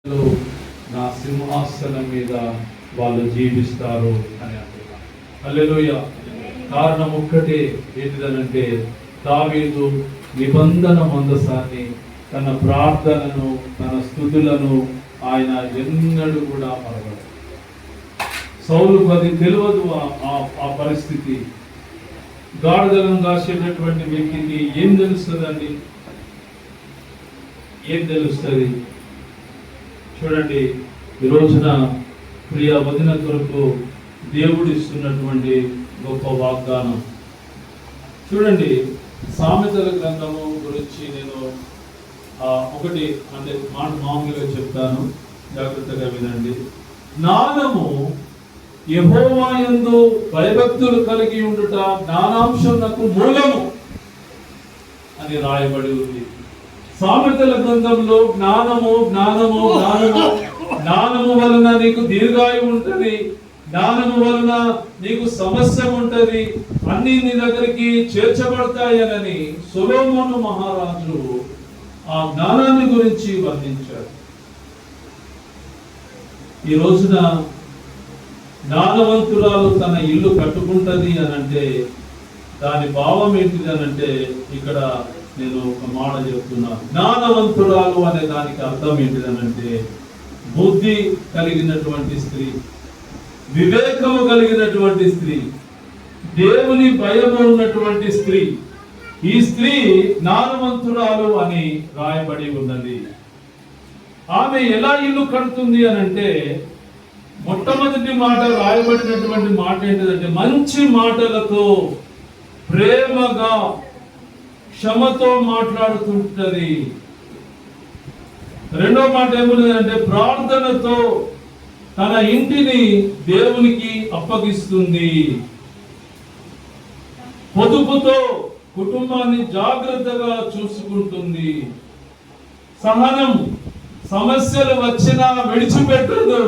నా సింహాసనం మీద వాళ్ళు జీవిస్తారు అని అంటున్నారు. హల్లెలూయా. కారణం ఒక్కటే, ఏంటిదనంటే దావీదు నిబంధన మందసాన్ని, తన ప్రార్థనను, తన స్తుతులను ఆయన ఎన్నడూ కూడా మరవడు. సౌలుకు అది తెలియదు. ఆ పరిస్థితి గాడిదలను కాసేటటువంటి వ్యక్తికి ఏం తెలుస్తుందండి? ఏం తెలుస్తుంది? చూడండి, ఈ రోజున ప్రియ వదిన కొరకు దేవుడు ఇస్తున్నటువంటి గొప్ప వాగ్దానం చూడండి. సామెతల గ్రంథము గురించి నేను ఒకటి అంటే మామూలుగా చెప్తాను, జాగ్రత్తగా వినండి. జ్ఞానము యెహోవా యందు భయభక్తులు కలిగి ఉండుట జ్ఞానాంశమునకు మూలము అని రాయబడి ఉంది. సామెతల గ్రంథంలో జ్ఞానము జ్ఞానము జ్ఞానము జ్ఞానము వలన నీకు దీర్ఘాయు ఉంటది, జ్ఞానము వలన నీకు సమస్య ఉంటది, అన్ని నీ దగ్గరికి చేర్చబడతాయనని సొలొమోను మహారాజు ఆ జ్ఞానాన్ని గురించి వర్ణించాడు. ఈ రోజున జ్ఞానవంతురాలు తన ఇల్లు కట్టుకుంటది అనంటే దాని భావం ఏంటిది అనంటే, ఇక్కడ నేను ఒక మాట చెప్తున్నా. జ్ఞానవంతురాలు అనే దానికి అర్థం ఏంటిదనంటే బుద్ధి కలిగినటువంటి స్త్రీ, వివేకము కలిగినటువంటి స్త్రీ, దేవుని భయము ఉన్నటువంటి స్త్రీ. ఈ స్త్రీ జ్ఞానవంతురాలు అని రాయబడి ఉన్నది. ఆమె ఎలా ఇల్లు కడుతుంది అనంటే, మొట్టమొదటి మాట రాయబడినటువంటి మాట ఏంటిదంటే మంచి మాటలతో, ప్రేమగా, క్షమతో మాట్లాడుతుంటది. రెండో మాట ఏమున్నదంటే ప్రార్థనతో తన ఇంటిని దేవునికి అప్పగిస్తుంది. పొదుపుతో కుటుంబాన్ని జాగ్రత్తగా చూసుకుంటుంది. సహనం, సమస్యలు వచ్చినా విడిచిపెట్టదు.